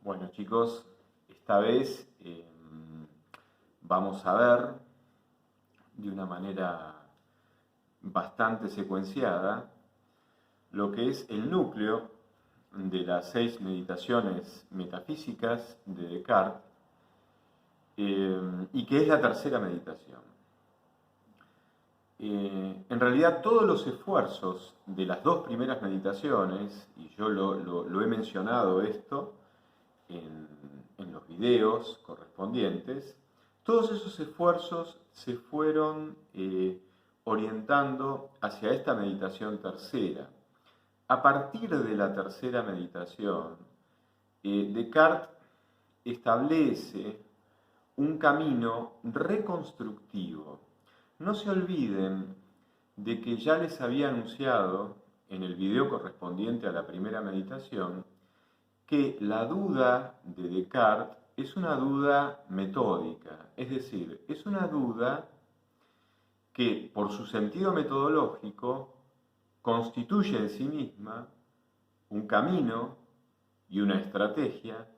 Bueno chicos, esta vez vamos a ver de una manera bastante secuenciada lo que es el núcleo de las 6 meditaciones metafísicas de Descartes y que es la tercera meditación. En realidad todos los esfuerzos de las dos primeras meditaciones, y yo lo he mencionado esto en los videos correspondientes, todos esos esfuerzos se fueron orientando hacia esta meditación tercera. A partir de la tercera meditación, Descartes establece un camino reconstructivo. No se olviden de que ya les había anunciado en el video correspondiente a la primera meditación que la duda de Descartes es una duda metódica, es decir, es una duda que por su sentido metodológico constituye en sí misma un camino y una estrategia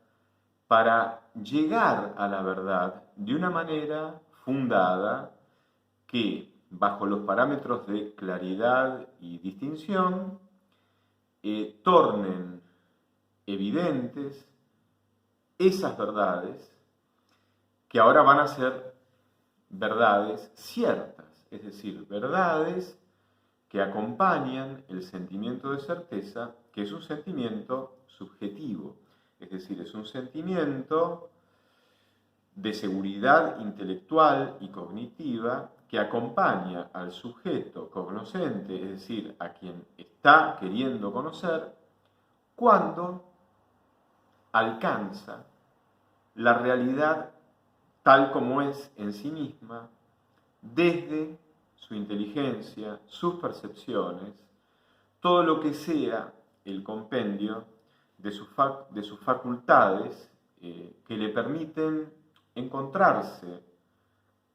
para llegar a la verdad de una manera fundada que, bajo los parámetros de claridad y distinción, tornen evidentes esas verdades que ahora van a ser verdades ciertas, es decir, verdades que acompañan el sentimiento de certeza, que es un sentimiento subjetivo, es decir, es un sentimiento de seguridad intelectual y cognitiva que acompaña al sujeto cognoscente, es decir, a quien está queriendo conocer, cuando alcanza la realidad tal como es en sí misma, desde su inteligencia, sus percepciones, todo lo que sea el compendio de sus facultades que le permiten encontrarse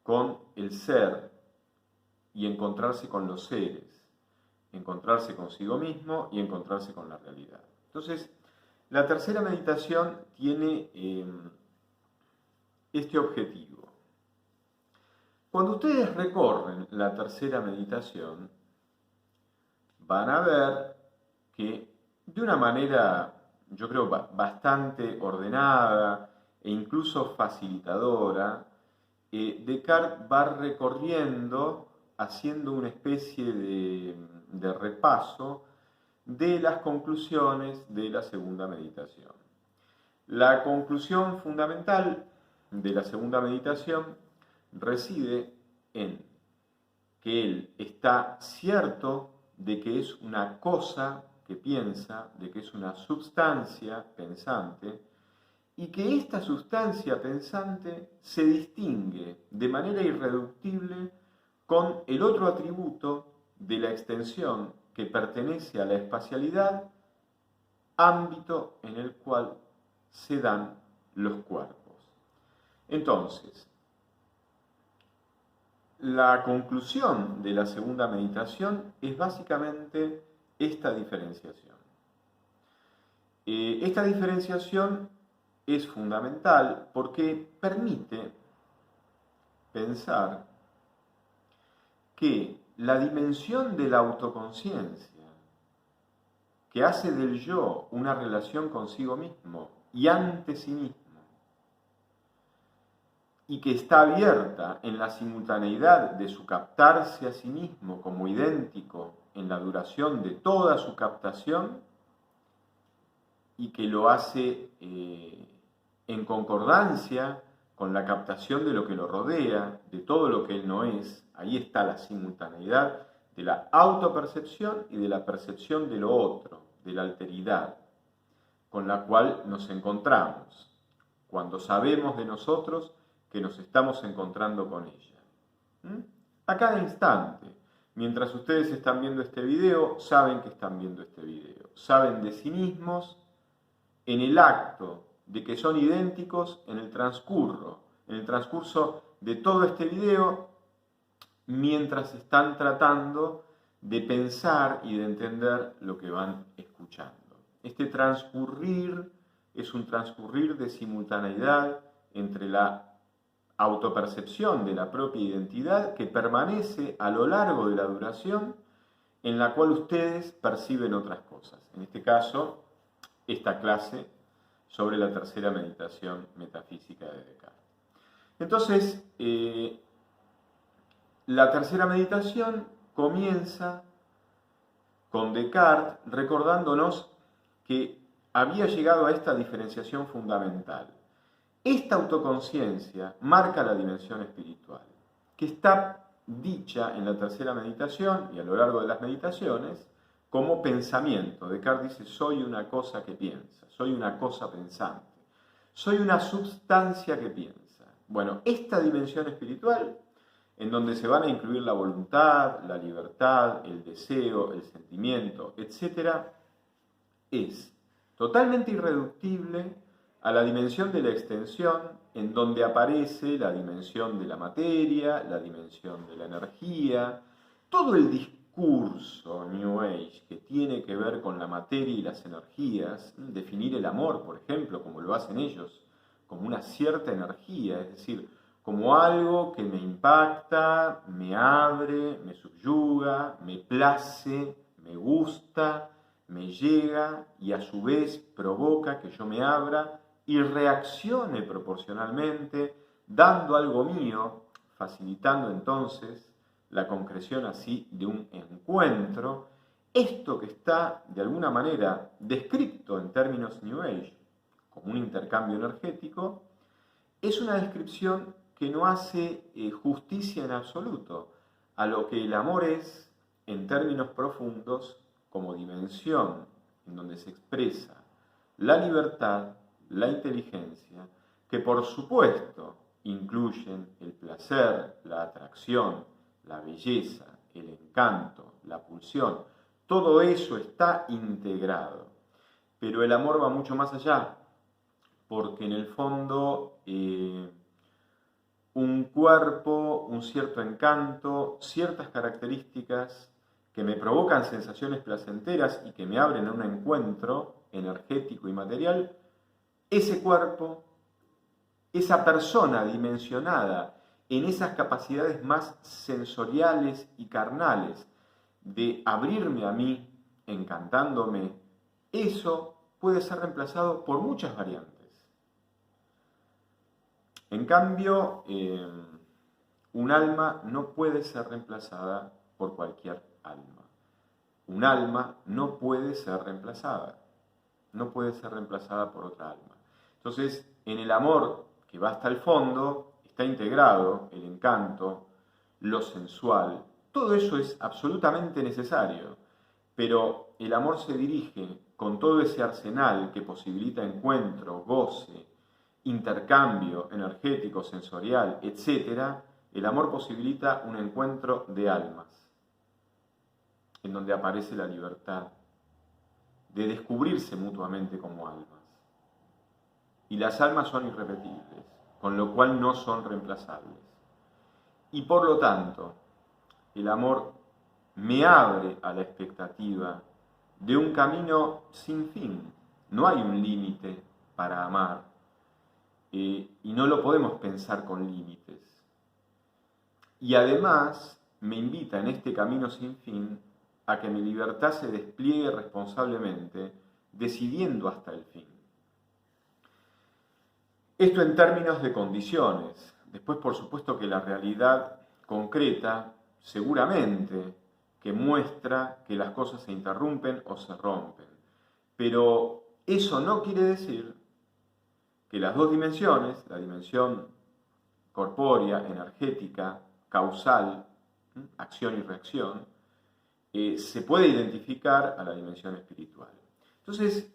con el ser y encontrarse con los seres, encontrarse consigo mismo y encontrarse con la realidad. Entonces, la tercera meditación tiene este objetivo. Cuando ustedes recorren la tercera meditación, van a ver que de una manera, yo creo, bastante ordenada e incluso facilitadora, Descartes va recorriendo, haciendo una especie de repaso de las conclusiones de la segunda meditación. La conclusión fundamental de la segunda meditación reside en que él está cierto de que es una cosa que piensa, de que es una substancia pensante, y que esta sustancia pensante se distingue de manera irreductible con el otro atributo de la extensión que pertenece a la espacialidad, ámbito en el cual se dan los cuerpos. Entonces, la conclusión de la segunda meditación es básicamente esta diferenciación. Esta diferenciación es fundamental porque permite pensar que la dimensión de la autoconciencia, que hace del yo una relación consigo mismo y ante sí mismo, y que está abierta en la simultaneidad de su captarse a sí mismo como idéntico en la duración de toda su captación, y que lo hace en concordancia con la captación de lo que lo rodea, de todo lo que él no es. Ahí está la simultaneidad de la autopercepción y de la percepción de lo otro, de la alteridad, con la cual nos encontramos cuando sabemos de nosotros que nos estamos encontrando con ella. A cada instante, mientras ustedes están viendo este video, saben que están viendo este video, saben de sí mismos en el acto de que son idénticos en el transcurso de todo este video, mientras están tratando de pensar y de entender lo que van escuchando. Este transcurrir es un transcurrir de simultaneidad entre la autopercepción de la propia identidad que permanece a lo largo de la duración en la cual ustedes perciben otras cosas. En este caso, esta clase sobre la tercera meditación metafísica de Descartes. Entonces, la tercera meditación comienza con Descartes recordándonos que había llegado a esta diferenciación fundamental. Esta autoconciencia marca la dimensión espiritual, que está dicha en la tercera meditación y a lo largo de las meditaciones como pensamiento. Descartes dice, soy una cosa que piensa, soy una cosa pensante, soy una substancia que piensa. Bueno, esta dimensión espiritual, en donde se van a incluir la voluntad, la libertad, el deseo, el sentimiento, etc., es totalmente irreductible a la dimensión de la extensión, en donde aparece la dimensión de la materia, la dimensión de la energía, todo el discurso New Age que tiene que ver con la materia y las energías, definir el amor, por ejemplo, como lo hacen ellos, como una cierta energía, es decir, como algo que me impacta, me abre, me subyuga, me place, me gusta, me llega y a su vez provoca que yo me abra y reaccione proporcionalmente, dando algo mío, facilitando entonces la concreción así de un encuentro. Esto que está de alguna manera descrito en términos New Age como un intercambio energético, es una descripción que no hace justicia en absoluto a lo que el amor es en términos profundos como dimensión en donde se expresa la libertad, la inteligencia, que por supuesto incluyen el placer, la atracción, la belleza, el encanto, la pulsión. Todo eso está integrado. Pero el amor va mucho más allá, porque en el fondo un cuerpo, un cierto encanto, ciertas características que me provocan sensaciones placenteras y que me abren a un encuentro energético y material, ese cuerpo, esa persona dimensionada en esas capacidades más sensoriales y carnales de abrirme a mí, encantándome, eso puede ser reemplazado por muchas variantes. En cambio, un alma no puede ser reemplazada por cualquier alma. Un alma no puede ser reemplazada. No puede ser reemplazada por otra alma. Entonces, en el amor que va hasta el fondo, está integrado el encanto, lo sensual. Todo eso es absolutamente necesario. Pero el amor se dirige con todo ese arsenal que posibilita encuentro, goce, intercambio energético, sensorial, etc., el amor posibilita un encuentro de almas, en donde aparece la libertad de descubrirse mutuamente como almas. Y las almas son irrepetibles, con lo cual no son reemplazables. Y por lo tanto, el amor me abre a la expectativa de un camino sin fin. No hay un límite para amar. Y no lo podemos pensar con límites. Y además me invita en este camino sin fin a que mi libertad se despliegue responsablemente, decidiendo hasta el fin. Esto en términos de condiciones. Después, por supuesto, que la realidad concreta seguramente que muestra que las cosas se interrumpen o se rompen. Pero eso no quiere decir que las dos dimensiones, la dimensión corpórea, energética, causal, acción y reacción, se puede identificar a la dimensión espiritual. Entonces,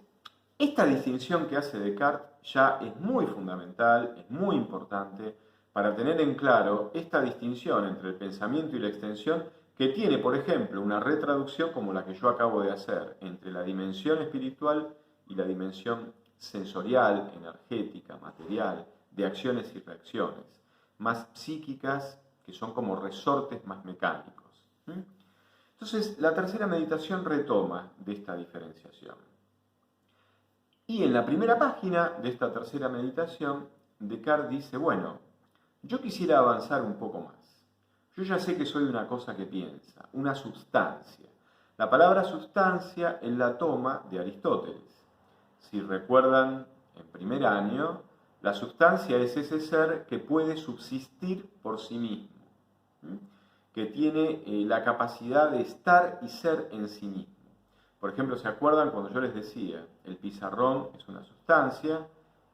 esta distinción que hace Descartes ya es muy fundamental, es muy importante para tener en claro esta distinción entre el pensamiento y la extensión que tiene, por ejemplo, una retraducción como la que yo acabo de hacer entre la dimensión espiritual y la dimensión sensorial, energética, material, de acciones y reacciones, más psíquicas, que son como resortes más mecánicos. Entonces, la tercera meditación retoma de esta diferenciación. Y en la primera página de esta tercera meditación, Descartes dice, bueno, yo quisiera avanzar un poco más. Yo ya sé que soy una cosa que piensa, una substancia. La palabra substancia él la toma de Aristóteles. Si recuerdan, en primer año, la substancia es ese ser que puede subsistir por sí mismo, que tiene la capacidad de estar y ser en sí mismo. Por ejemplo, ¿se acuerdan cuando yo les decía, el pizarrón es una sustancia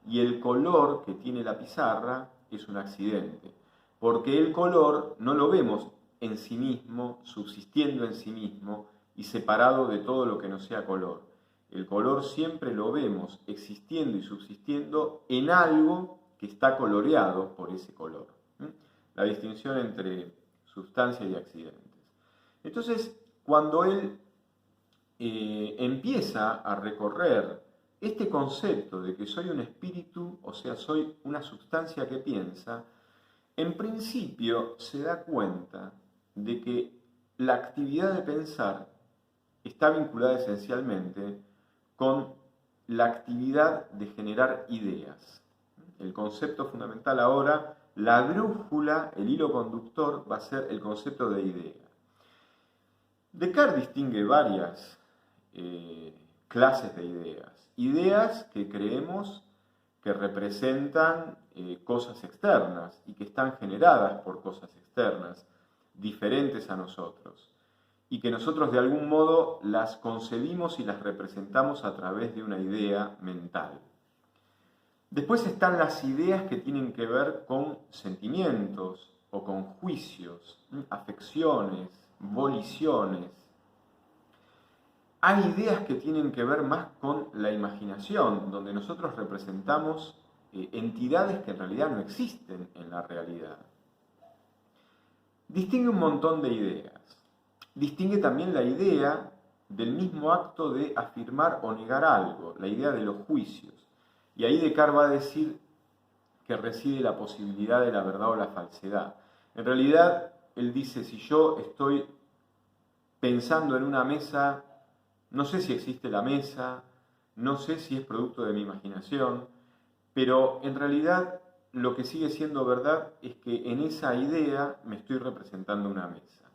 y el color que tiene la pizarra es un accidente? Porque el color no lo vemos en sí mismo, subsistiendo en sí mismo y separado de todo lo que no sea color. El color siempre lo vemos existiendo y subsistiendo en algo que está coloreado por ese color. La distinción entre sustancia y accidentes. Entonces, cuando él empieza a recorrer este concepto de que soy un espíritu, o sea, soy una sustancia que piensa, en principio se da cuenta de que la actividad de pensar está vinculada esencialmente con la actividad de generar ideas. El concepto fundamental ahora, la brújula, el hilo conductor, va a ser el concepto de idea. Descartes distingue varias clases de ideas. Ideas que creemos que representan cosas externas y que están generadas por cosas externas, diferentes a nosotros, y que nosotros de algún modo las concebimos y las representamos a través de una idea mental. Después están las ideas que tienen que ver con sentimientos o con juicios, afecciones, voliciones. Hay ideas que tienen que ver más con la imaginación, donde nosotros representamos entidades que en realidad no existen en la realidad. Distingue un montón de ideas. Distingue también la idea del mismo acto de afirmar o negar algo, la idea de los juicios. Y ahí Descartes va a decir que reside la posibilidad de la verdad o la falsedad. En realidad, él dice, si yo estoy pensando en una mesa, no sé si existe la mesa, no sé si es producto de mi imaginación, pero en realidad lo que sigue siendo verdad es que en esa idea me estoy representando una mesa.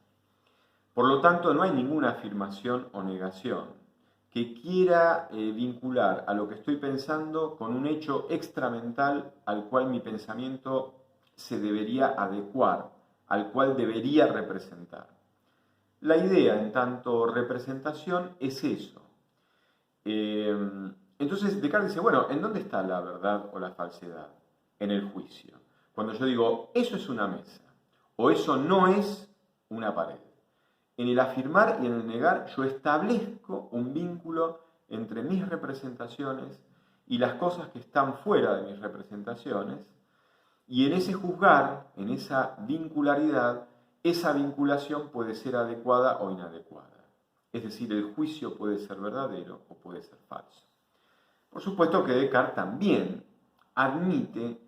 Por lo tanto, no hay ninguna afirmación o negación que quiera vincular a lo que estoy pensando con un hecho extramental al cual mi pensamiento se debería adecuar, al cual debería representar. La idea, en tanto representación, es eso. Entonces Descartes dice, bueno, ¿en dónde está la verdad o la falsedad? En el juicio. Cuando yo digo, eso es una mesa, o eso no es una pared. En el afirmar y en el negar yo establezco un vínculo entre mis representaciones y las cosas que están fuera de mis representaciones, y en ese juzgar, en esa vincularidad, esa vinculación puede ser adecuada o inadecuada. Es decir, el juicio puede ser verdadero o puede ser falso. Por supuesto que Descartes también admite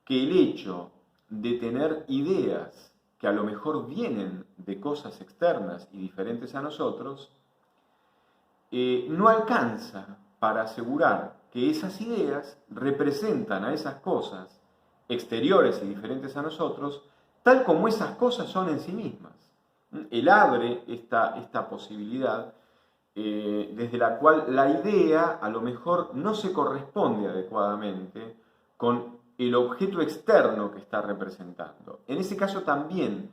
que el hecho de tener ideas que a lo mejor vienen de cosas externas y diferentes a nosotros, no alcanza para asegurar que esas ideas representan a esas cosas exteriores y diferentes a nosotros, tal como esas cosas son en sí mismas. Él abre esta posibilidad desde la cual la idea a lo mejor no se corresponde adecuadamente con el objeto externo que está representando. En ese caso también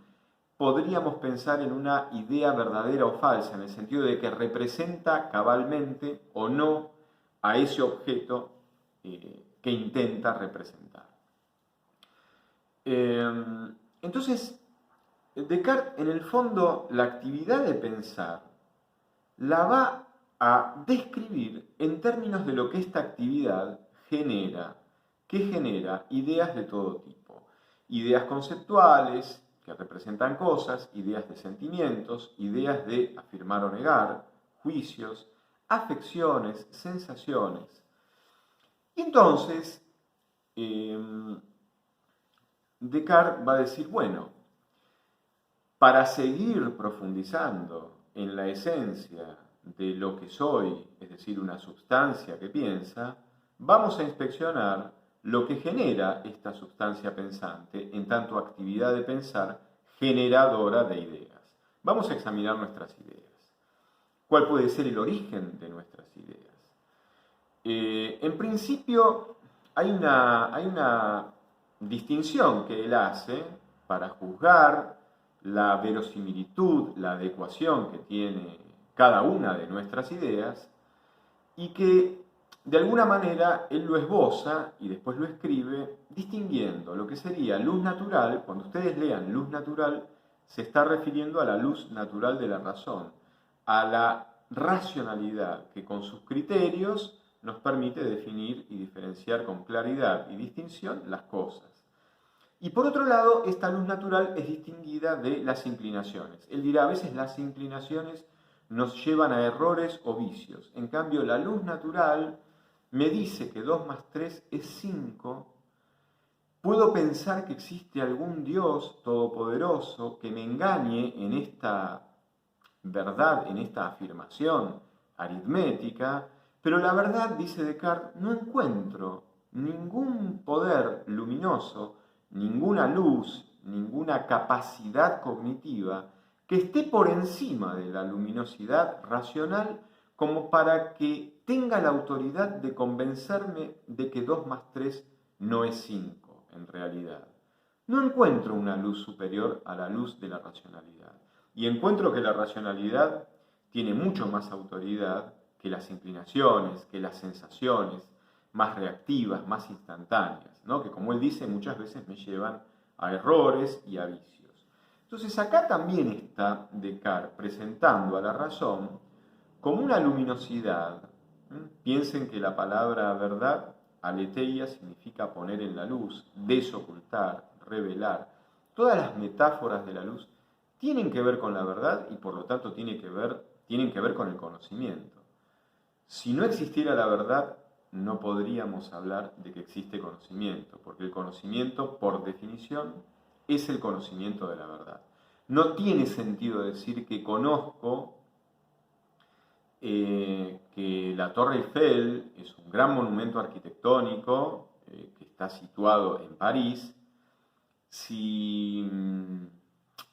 podríamos pensar en una idea verdadera o falsa, en el sentido de que representa cabalmente o no a ese objeto que intenta representar. Entonces, Descartes, en el fondo, la actividad de pensar la va a describir en términos de lo que esta actividad genera, que genera ideas de todo tipo. Ideas conceptuales, que representan cosas, ideas de sentimientos, ideas de afirmar o negar, juicios, afecciones, sensaciones. Y entonces, Descartes va a decir, bueno, para seguir profundizando en la esencia de lo que soy, es decir, una sustancia que piensa, vamos a inspeccionar lo que genera esta sustancia pensante en tanto actividad de pensar generadora de ideas. Vamos a examinar nuestras ideas. ¿Cuál puede ser el origen de nuestras ideas? En principio, hay una distinción que él hace para juzgar la verosimilitud, la adecuación que tiene cada una de nuestras ideas, y que de alguna manera él lo esboza y después lo escribe distinguiendo lo que sería luz natural. Cuando ustedes lean luz natural, se está refiriendo a la luz natural de la razón, a la racionalidad que con sus criterios nos permite definir y diferenciar con claridad y distinción las cosas. Y por otro lado, esta luz natural es distinguida de las inclinaciones. Él dirá, a veces las inclinaciones nos llevan a errores o vicios. En cambio, la luz natural me dice que 2 más 3 es 5. Puedo pensar que existe algún Dios todopoderoso que me engañe en esta verdad, en esta afirmación aritmética, pero la verdad, dice Descartes, no encuentro ningún poder luminoso, ninguna luz, ninguna capacidad cognitiva que esté por encima de la luminosidad racional como para que tenga la autoridad de convencerme de que 2 más 3 no es 5 en realidad. No encuentro una luz superior a la luz de la racionalidad. Y encuentro que la racionalidad tiene mucho más autoridad que las inclinaciones, que las sensaciones más reactivas, más instantáneas, ¿no? Que como él dice, muchas veces me llevan a errores y a vicios. Entonces acá también está Descartes presentando a la razón como una luminosidad. Piensen que la palabra verdad, aletheia, significa poner en la luz, desocultar, revelar. Todas las metáforas de la luz tienen que ver con la verdad y por lo tanto tienen que ver con el conocimiento. Si no existiera la verdad, no podríamos hablar de que existe conocimiento, porque el conocimiento, por definición, es el conocimiento de la verdad. No tiene sentido decir que conozco que la Torre Eiffel es un gran monumento arquitectónico que está situado en París, si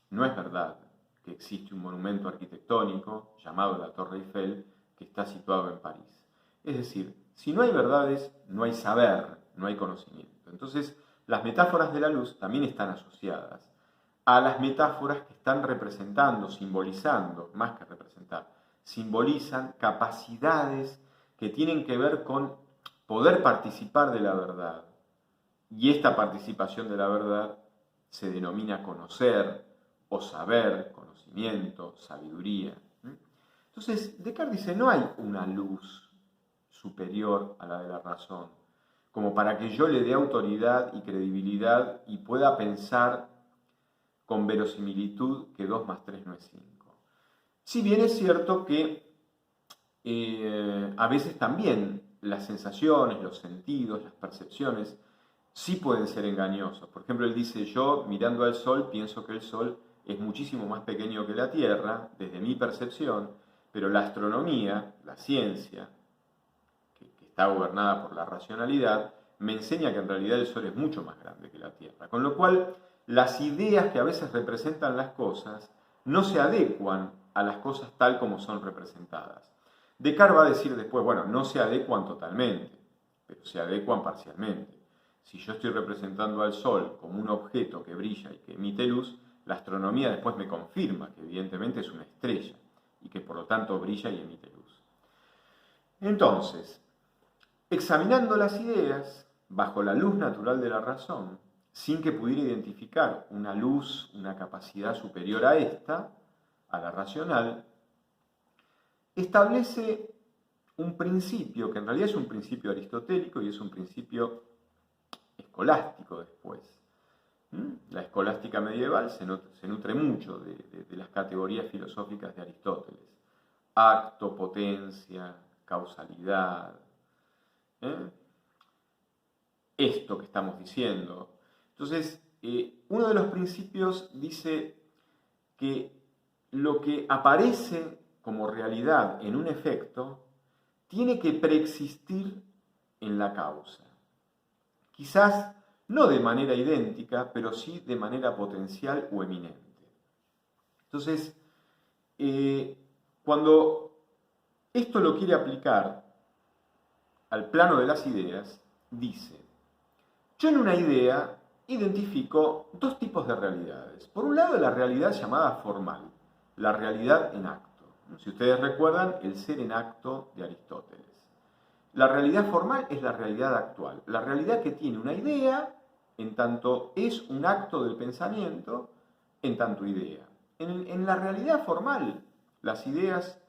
no es verdad que existe un monumento arquitectónico llamado la Torre Eiffel que está situado en París. Es decir, si no hay verdades, no hay saber, no hay conocimiento. Entonces, las metáforas de la luz también están asociadas a las metáforas que están representando, simbolizando, más que representar, simbolizan capacidades que tienen que ver con poder participar de la verdad. Y esta participación de la verdad se denomina conocer o saber, conocimiento, sabiduría. Entonces, Descartes dice, no hay una luz superior a la de la razón, como para que yo le dé autoridad y credibilidad y pueda pensar con verosimilitud que 2 más 3 no es 5. Si bien es cierto que a veces también las sensaciones, los sentidos, las percepciones, sí pueden ser engañosos. Por ejemplo, él dice, yo mirando al Sol pienso que el Sol es muchísimo más pequeño que la Tierra, desde mi percepción, pero la astronomía, la ciencia, que está gobernada por la racionalidad, me enseña que en realidad el Sol es mucho más grande que la Tierra. Con lo cual, las ideas que a veces representan las cosas no se adecuan a las cosas tal como son representadas. Descartes va a decir después, bueno, no se adecuan totalmente, pero se adecuan parcialmente. Si yo estoy representando al Sol como un objeto que brilla y que emite luz, la astronomía después me confirma que evidentemente es una estrella y que por lo tanto brilla y emite luz. Entonces, examinando las ideas bajo la luz natural de la razón, sin que pudiera identificar una luz, una capacidad superior a esta, a la racional, establece un principio, que en realidad es un principio aristotélico y es un principio escolástico después. La escolástica medieval se nutre mucho de las categorías filosóficas de Aristóteles. Acto, potencia, causalidad. Esto que estamos diciendo. Entonces, uno de los principios dice que lo que aparece como realidad en un efecto tiene que preexistir en la causa. Quizás no de manera idéntica, pero sí de manera potencial o eminente. Entonces, cuando esto lo quiere aplicar al plano de las ideas, dice, yo en una idea identifico dos tipos de realidades. Por un lado, la realidad llamada formal, la realidad en acto. Si ustedes recuerdan, el ser en acto de Aristóteles. La realidad formal es la realidad actual, la realidad que tiene una idea, en tanto es un acto del pensamiento, en tanto idea. En la realidad formal, las ideas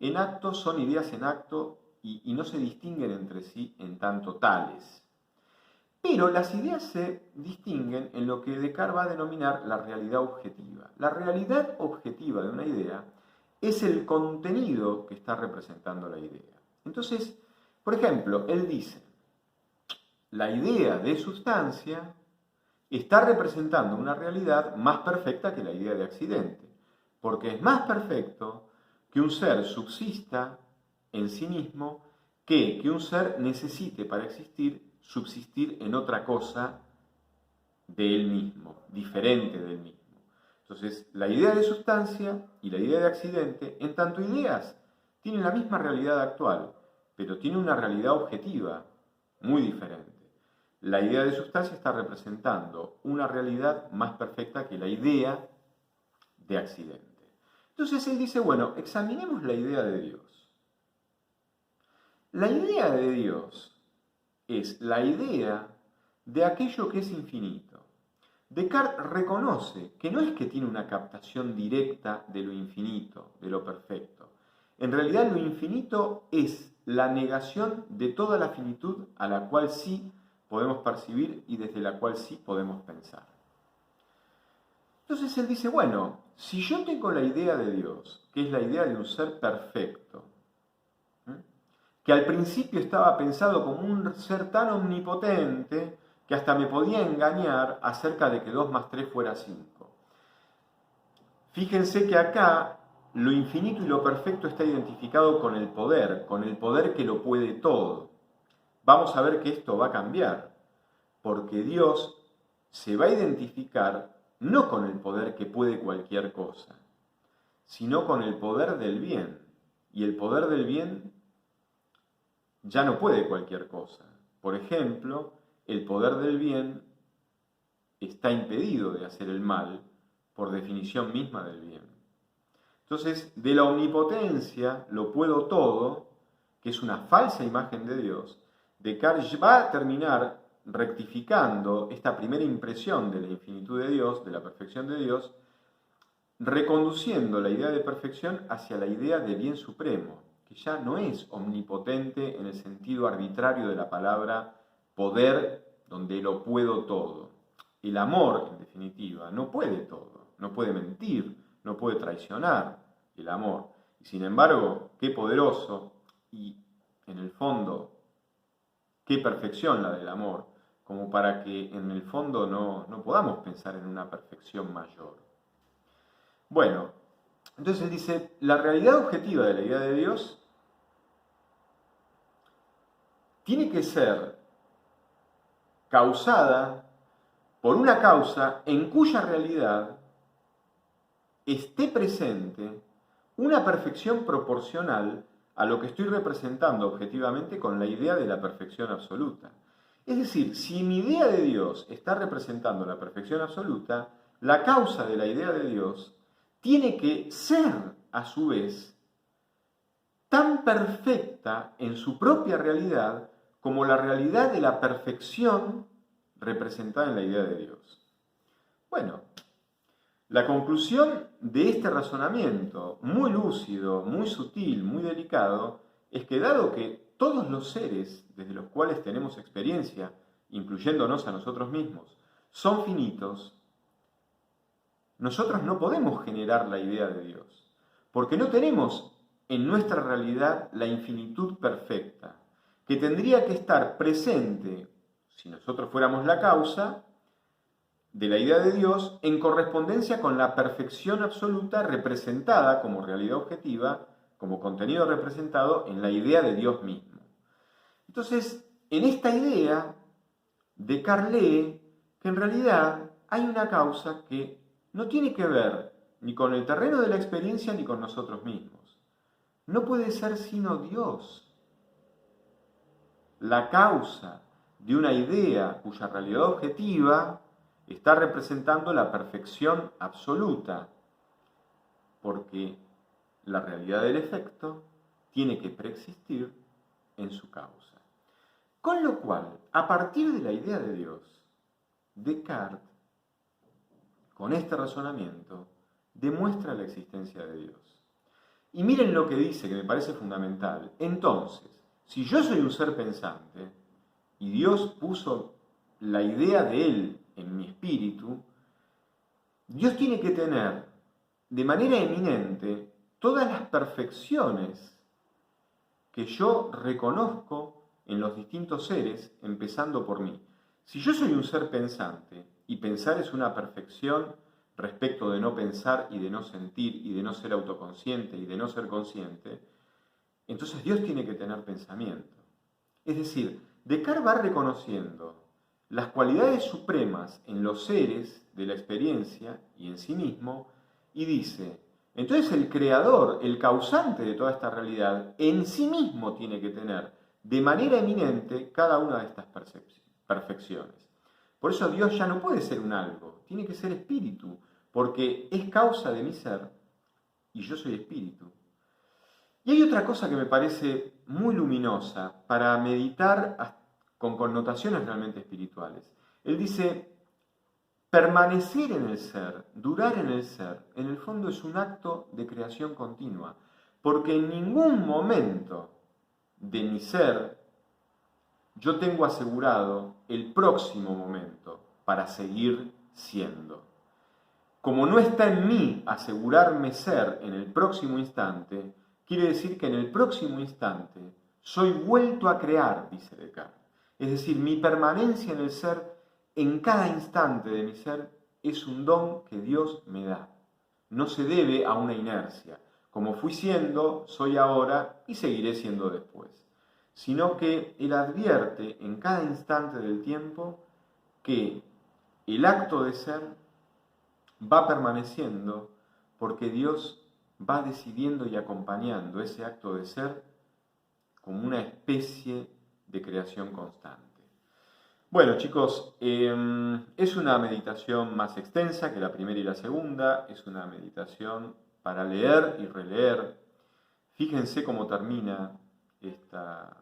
en acto son ideas en acto y no se distinguen entre sí en tanto tales. Pero las ideas se distinguen en lo que Descartes va a denominar la realidad objetiva. La realidad objetiva de una idea es el contenido que está representando la idea. Entonces, por ejemplo, él dice, la idea de sustancia está representando una realidad más perfecta que la idea de accidente, porque es más perfecto que un ser subsista en sí mismo que un ser necesite para existir subsistir en otra cosa de él mismo, diferente de él mismo. Entonces, la idea de sustancia y la idea de accidente, en tanto ideas, tienen la misma realidad actual, pero tienen una realidad objetiva muy diferente. La idea de sustancia está representando una realidad más perfecta que la idea de accidente. Entonces él dice, bueno, examinemos la idea de Dios. La idea de Dios es la idea de aquello que es infinito. Descartes reconoce que no es que tiene una captación directa de lo infinito, de lo perfecto. En realidad lo infinito es la negación de toda la finitud a la cual sí podemos percibir y desde la cual sí podemos pensar. Entonces él dice, bueno, si yo tengo la idea de Dios, que es la idea de un ser perfecto, que al principio estaba pensado como un ser tan omnipotente que hasta me podía engañar acerca de que 2 más 3 fuera 5. Fíjense que acá lo infinito y lo perfecto está identificado con el poder que lo puede todo. Vamos a ver que esto va a cambiar, porque Dios se va a identificar no con el poder que puede cualquier cosa, sino con el poder del bien. Y el poder del bien ya no puede cualquier cosa. Por ejemplo, el poder del bien está impedido de hacer el mal por definición misma del bien. Entonces, de la omnipotencia, lo puedo todo, que es una falsa imagen de Dios, Descartes va a terminar rectificando esta primera impresión de la infinitud de Dios, de la perfección de Dios, reconduciendo la idea de perfección hacia la idea de bien supremo, que ya no es omnipotente en el sentido arbitrario de la palabra poder, donde lo puedo todo. El amor, en definitiva, no puede todo, no puede mentir, no puede traicionar el amor. Y sin embargo, qué poderoso y, en el fondo, qué perfección la del amor, como para que en el fondo no podamos pensar en una perfección mayor. Bueno, entonces él dice, la realidad objetiva de la idea de Dios tiene que ser causada por una causa en cuya realidad esté presente una perfección proporcional a lo que estoy representando objetivamente con la idea de la perfección absoluta. Es decir, si mi idea de Dios está representando la perfección absoluta, la causa de la idea de Dios tiene que ser, a su vez, tan perfecta en su propia realidad como la realidad de la perfección representada en la idea de Dios. Bueno, la conclusión de este razonamiento, muy lúcido, muy sutil, muy delicado, es que dado que todos los seres desde los cuales tenemos experiencia, incluyéndonos a nosotros mismos, son finitos, nosotros no podemos generar la idea de Dios, porque no tenemos en nuestra realidad la infinitud perfecta, que tendría que estar presente, si nosotros fuéramos la causa, de la idea de Dios en correspondencia con la perfección absoluta representada como realidad objetiva, como contenido representado en la idea de Dios mismo. Entonces, en esta idea, Descartes lee que en realidad hay una causa que no tiene que ver ni con el terreno de la experiencia ni con nosotros mismos. No puede ser sino Dios la causa de una idea cuya realidad objetiva está representando la perfección absoluta, porque la realidad del efecto tiene que preexistir en su causa. Con lo cual, a partir de la idea de Dios, Descartes, con este razonamiento, demuestra la existencia de Dios. Y miren lo que dice, que me parece fundamental. Entonces, si yo soy un ser pensante, y Dios puso la idea de Él en mi espíritu, Dios tiene que tener de manera eminente todas las perfecciones que yo reconozco en los distintos seres, empezando por mí. Si yo soy un ser pensante, y pensar es una perfección respecto de no pensar y de no sentir y de no ser autoconsciente y de no ser consciente, entonces Dios tiene que tener pensamiento. Es decir, Descartes va reconociendo las cualidades supremas en los seres de la experiencia y en sí mismo, y dice, entonces el creador, el causante de toda esta realidad, en sí mismo tiene que tener de manera eminente cada una de estas perfecciones. Por eso Dios ya no puede ser un algo, tiene que ser espíritu, porque es causa de mi ser y yo soy espíritu. Y hay otra cosa que me parece muy luminosa para meditar con connotaciones realmente espirituales. Él dice, permanecer en el ser, durar en el ser, en el fondo es un acto de creación continua, porque en ningún momento de mi ser yo tengo asegurado el próximo momento para seguir siendo. Como no está en mí asegurarme ser en el próximo instante, quiere decir que en el próximo instante soy vuelto a crear, dice Descartes. Es decir, mi permanencia en el ser, en cada instante de mi ser, es un don que Dios me da. No se debe a una inercia. Como fui siendo, soy ahora y seguiré siendo después. Sino que Él advierte en cada instante del tiempo que el acto de ser va permaneciendo porque Dios va decidiendo y acompañando ese acto de ser como una especie de creación constante. Bueno, chicos, es una meditación más extensa que la primera y la segunda, es una meditación para leer y releer. Fíjense cómo termina esta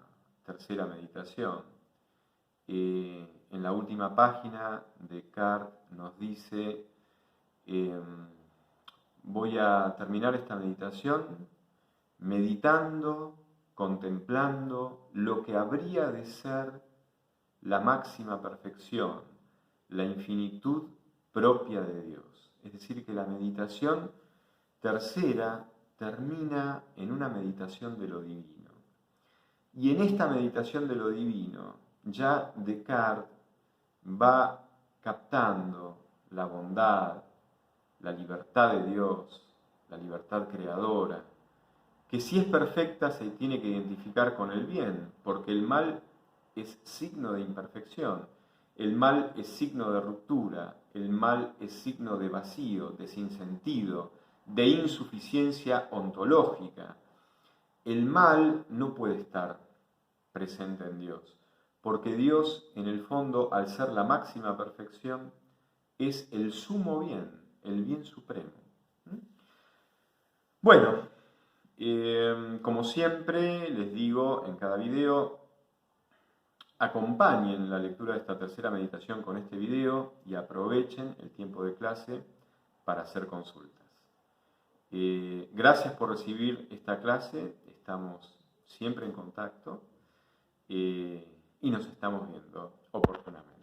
tercera meditación. En la última página, Descartes nos dice, voy a terminar esta meditación meditando, contemplando lo que habría de ser la máxima perfección, la infinitud propia de Dios. Es decir, que la meditación tercera termina en una meditación de lo divino. Y en esta meditación de lo divino, ya Descartes va captando la bondad, la libertad de Dios, la libertad creadora, que si es perfecta se tiene que identificar con el bien, porque el mal es signo de imperfección, el mal es signo de ruptura, el mal es signo de vacío, de sinsentido, de insuficiencia ontológica. El mal no puede estar presente en Dios, porque Dios, en el fondo, al ser la máxima perfección, es el sumo bien, el bien supremo. Bueno, como siempre les digo en cada video, acompañen la lectura de esta tercera meditación con este video y aprovechen el tiempo de clase para hacer consultas. Gracias por recibir esta clase, estamos siempre en contacto y nos estamos viendo oportunamente.